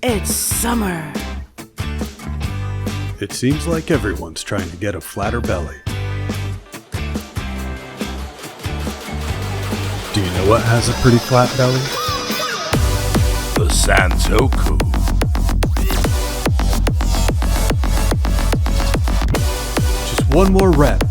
It's summer. It seems like everyone's trying to get a flatter belly. Do you know what has a pretty flat belly? The Santoku. Just one more rep